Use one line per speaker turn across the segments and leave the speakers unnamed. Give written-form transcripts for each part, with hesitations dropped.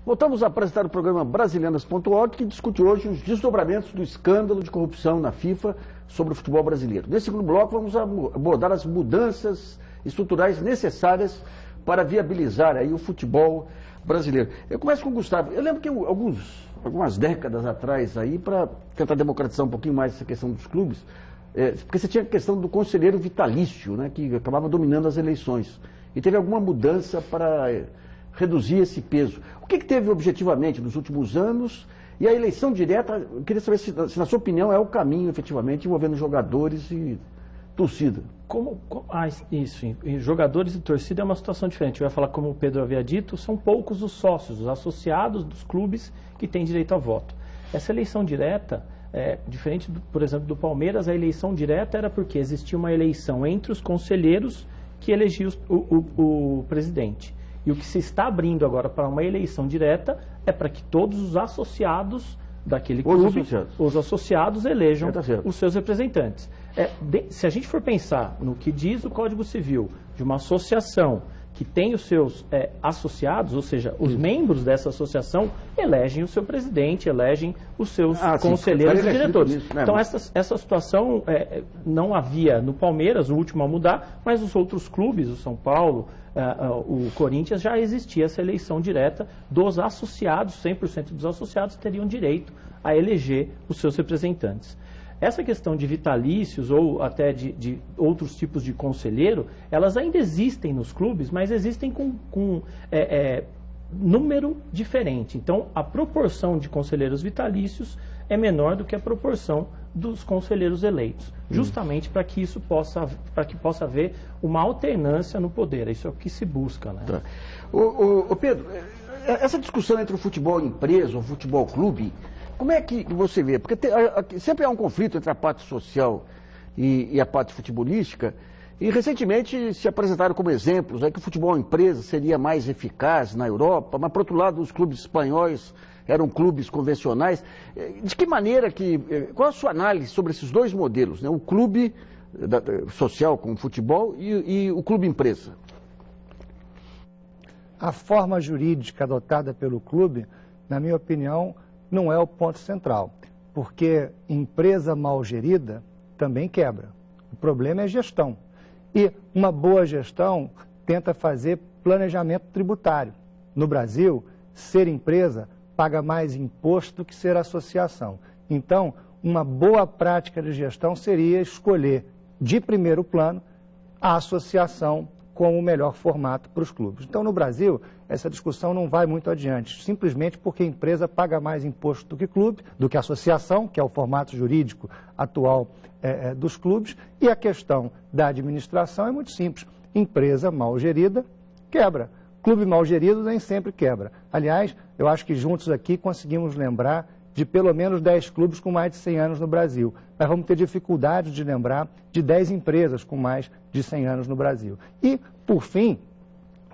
Voltamos a apresentar o programa Brasilianas.org, que discute hoje os desdobramentos do escândalo de corrupção na FIFA sobre o futebol brasileiro. Nesse segundo bloco, vamos abordar as mudanças estruturais necessárias para viabilizar aí o futebol brasileiro. Eu começo com o Gustavo. Eu lembro que algumas décadas atrás, aí, para tentar democratizar um pouquinho mais essa questão dos clubes, porque você tinha a questão do conselheiro vitalício, né, que acabava dominando as eleições. E teve alguma mudança para reduzir esse peso. O que teve objetivamente nos últimos anos? E a eleição direta, eu queria saber se na sua opinião, é o caminho, efetivamente, envolvendo jogadores e torcida.
Isso, jogadores e torcida é uma situação diferente. Eu ia falar, como o Pedro havia dito, são poucos os sócios, os associados dos clubes que têm direito a voto. Essa eleição direta, diferente, por exemplo, do Palmeiras, a eleição direta era porque existia uma eleição entre os conselheiros que elegiam o presidente. E o que se está abrindo agora para uma eleição direta é para que todos os associados daquele clube, os associados elejam os seus representantes. Se a gente for pensar no que diz o Código Civil de uma associação que tem os seus associados, ou seja, os membros dessa associação elegem o seu presidente, elegem os seus conselheiros e diretores. Isso, né? Então, essa situação não havia no Palmeiras, o último a mudar, mas os outros clubes, o São Paulo, o Corinthians, já existia essa eleição direta dos associados, 100% dos associados teriam direito a eleger os seus representantes. Essa questão de vitalícios ou até de outros tipos de conselheiro, elas ainda existem nos clubes, mas existem com número diferente. Então, a proporção de conselheiros vitalícios é menor do que a proporção dos conselheiros eleitos, justamente para que possa haver uma alternância no poder. Isso é o que se busca, né?
Tá. Pedro, essa discussão entre o futebol empresa, o futebol clube, como é que você vê? Porque sempre há um conflito entre a parte social e a parte futebolística, e recentemente se apresentaram como exemplos que o futebol empresa seria mais eficaz na Europa, mas por outro lado os clubes espanhóis eram clubes convencionais. De que maneira qual a sua análise sobre esses dois modelos, né? O clube social com o futebol e o clube empresa?
A forma jurídica adotada pelo clube, na minha opinião, não é o ponto central, porque empresa mal gerida também quebra. O problema é gestão. E uma boa gestão tenta fazer planejamento tributário. No Brasil, ser empresa paga mais imposto do que ser associação. Então, uma boa prática de gestão seria escolher de primeiro plano a associação como o melhor formato para os clubes. Então, no Brasil, essa discussão não vai muito adiante, simplesmente porque a empresa paga mais imposto do que clube, do que associação, que é o formato jurídico atual dos clubes, e a questão da administração é muito simples. Empresa mal gerida quebra. Clube mal gerido nem sempre quebra. Aliás, eu acho que juntos aqui conseguimos lembrar de pelo menos 10 clubes com mais de 100 anos no Brasil. Mas vamos ter dificuldade de lembrar de 10 empresas com mais de 100 anos no Brasil. E, por fim,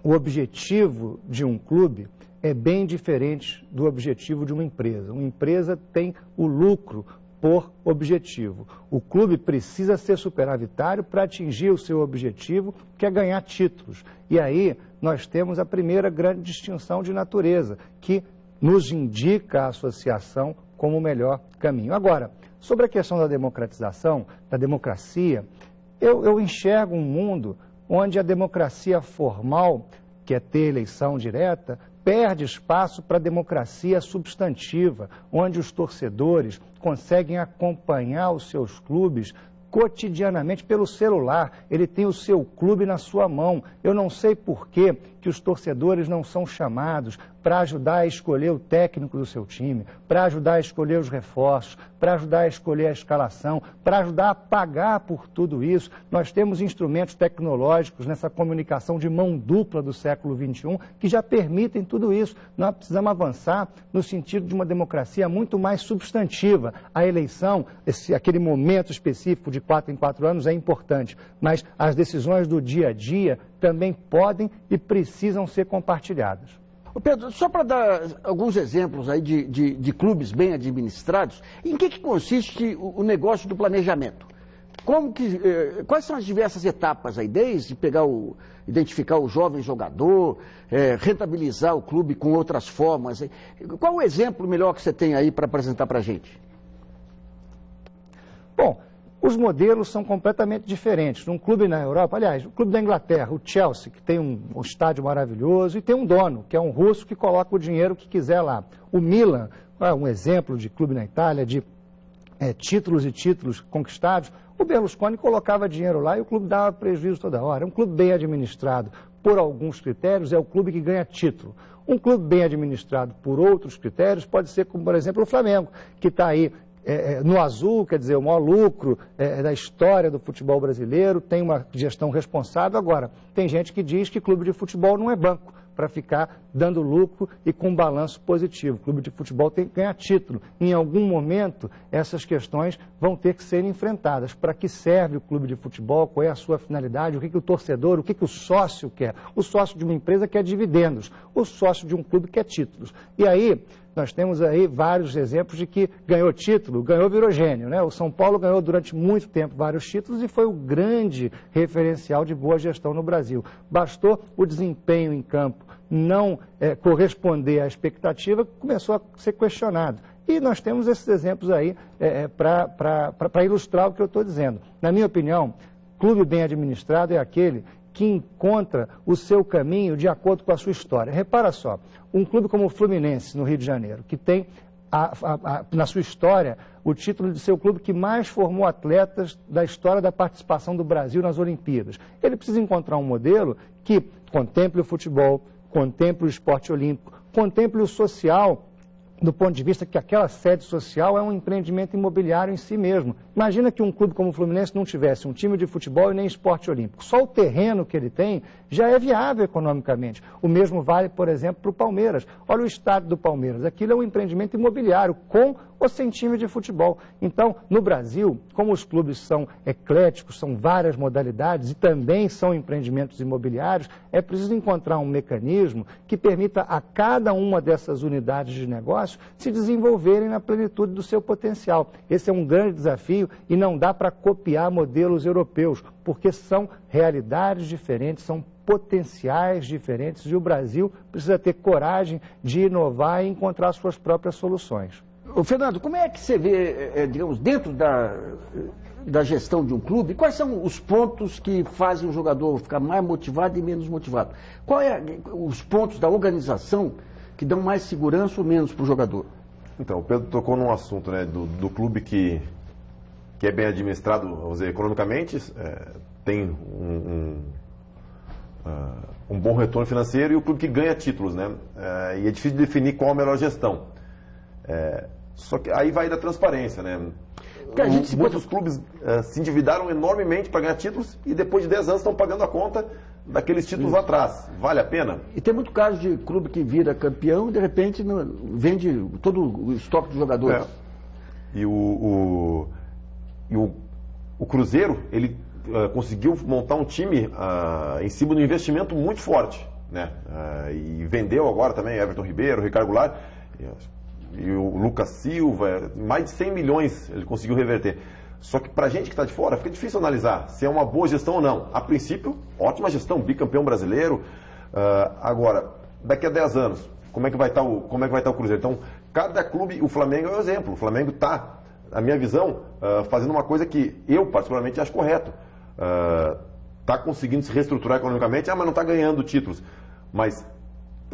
o objetivo de um clube é bem diferente do objetivo de uma empresa. Uma empresa tem o lucro por objetivo. O clube precisa ser superavitário para atingir o seu objetivo, que é ganhar títulos. E aí nós temos a primeira grande distinção de natureza, que nos indica a associação como o melhor caminho. Agora, sobre a questão da democratização, da democracia, eu enxergo um mundo onde a democracia formal, que é ter eleição direta, perde espaço para a democracia substantiva, onde os torcedores conseguem acompanhar os seus clubes cotidianamente pelo celular. Ele tem o seu clube na sua mão. Eu não sei por que os torcedores não são chamados para ajudar a escolher o técnico do seu time, para ajudar a escolher os reforços, para ajudar a escolher a escalação, para ajudar a pagar por tudo isso. Nós temos instrumentos tecnológicos nessa comunicação de mão dupla do século XXI que já permitem tudo isso. Nós precisamos avançar no sentido de uma democracia muito mais substantiva. A eleição, aquele momento específico de 4 em 4 anos é importante, mas as decisões do dia a dia também podem e precisam ser compartilhadas.
Pedro, só para dar alguns exemplos aí de clubes bem administrados, em que consiste o negócio do planejamento? Quais são as diversas etapas aí, desde identificar o jovem jogador, rentabilizar o clube com outras formas? Qual o exemplo melhor que você tem aí para apresentar para a gente?
Bom, os modelos são completamente diferentes. Um clube na Europa, aliás, o clube da Inglaterra, o Chelsea, que tem um estádio maravilhoso e tem um dono, que é um russo que coloca o dinheiro que quiser lá. O Milan, um exemplo de clube na Itália, de títulos e títulos conquistados. O Berlusconi colocava dinheiro lá e o clube dava prejuízo toda hora. É um clube bem administrado por alguns critérios, é o clube que ganha título. Um clube bem administrado por outros critérios pode ser como, por exemplo, o Flamengo, que está aí no azul, quer dizer, o maior lucro da história do futebol brasileiro, tem uma gestão responsável. Agora, tem gente que diz que clube de futebol não é banco para ficar dando lucro e com balanço positivo. O clube de futebol tem que ganhar título. Em algum momento, essas questões vão ter que ser enfrentadas. Para que serve o clube de futebol? Qual é a sua finalidade? O que o torcedor, o que o sócio quer? O sócio de uma empresa quer dividendos. O sócio de um clube quer títulos. E aí, nós temos aí vários exemplos de que ganhou título, virou gênio, né? O São Paulo ganhou durante muito tempo vários títulos e foi o grande referencial de boa gestão no Brasil. Bastou o desempenho em campo não corresponder à expectativa, começou a ser questionado. E nós temos esses exemplos aí para ilustrar o que eu estou dizendo. Na minha opinião, clube bem administrado é aquele que encontra o seu caminho de acordo com a sua história. Repara só, um clube como o Fluminense, no Rio de Janeiro, que tem na sua história o título de ser o clube que mais formou atletas da história da participação do Brasil nas Olimpíadas. Ele precisa encontrar um modelo que contemple o futebol, contemple o esporte olímpico, contemple o social, do ponto de vista que aquela sede social é um empreendimento imobiliário em si mesmo. Imagina que um clube como o Fluminense não tivesse um time de futebol e nem esporte olímpico. Só o terreno que ele tem já é viável economicamente. O mesmo vale, por exemplo, para o Palmeiras. Olha o estádio do Palmeiras. Aquilo é um empreendimento imobiliário com ou sem time de futebol. Então, no Brasil, como os clubes são ecléticos, são várias modalidades e também são empreendimentos imobiliários, é preciso encontrar um mecanismo que permita a cada uma dessas unidades de negócio se desenvolverem na plenitude do seu potencial. Esse é um grande desafio e não dá para copiar modelos europeus, porque são realidades diferentes, são potenciais diferentes e o Brasil precisa ter coragem de inovar e encontrar suas próprias soluções.
Ô, Fernando, como é que você vê, digamos, dentro da gestão de um clube, quais são os pontos que fazem o jogador ficar mais motivado e menos motivado? Quais os pontos da organização que dão mais segurança ou menos para o jogador?
Então, o Pedro tocou num assunto, né, do clube que é bem administrado, vamos dizer, economicamente, tem um bom retorno financeiro, e o clube que ganha títulos, né? E é difícil definir qual a melhor gestão. Só que aí vai da transparência, né? Muitos clubes se endividaram enormemente para ganhar títulos e depois de 10 anos estão pagando a conta daqueles títulos lá atrás. Vale a pena?
E tem muito caso de clube que vira campeão e de repente vende todo o estoque de jogadores.
E o Cruzeiro, ele conseguiu montar um time em cima de um investimento muito forte, né? E vendeu agora também Everton Ribeiro, Ricardo Goulart e o Lucas Silva, mais de 100 milhões ele conseguiu reverter. Só que para a gente que está de fora, fica difícil analisar se é uma boa gestão ou não. A princípio, ótima gestão, bicampeão brasileiro. Agora, daqui a 10 anos, como é que vai estar o Cruzeiro? Então, cada clube, o Flamengo é um exemplo. O Flamengo está, na minha visão, fazendo uma coisa que eu particularmente acho correto. Está conseguindo se reestruturar economicamente, mas não está ganhando títulos. Mas,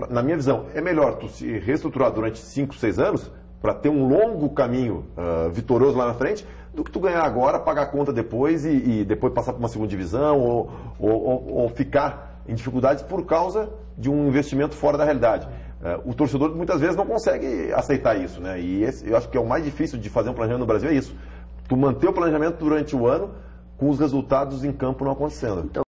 na minha visão, é melhor tu se reestruturar durante 5, 6 anos para ter um longo caminho vitorioso lá na frente, do que tu ganhar agora, pagar a conta depois e depois passar para uma segunda divisão ou ficar em dificuldades por causa de um investimento fora da realidade. O torcedor muitas vezes não consegue aceitar isso, né? E eu acho que é o mais difícil de fazer um planejamento no Brasil, é isso. Tu manter o planejamento durante o ano com os resultados em campo não acontecendo. Então,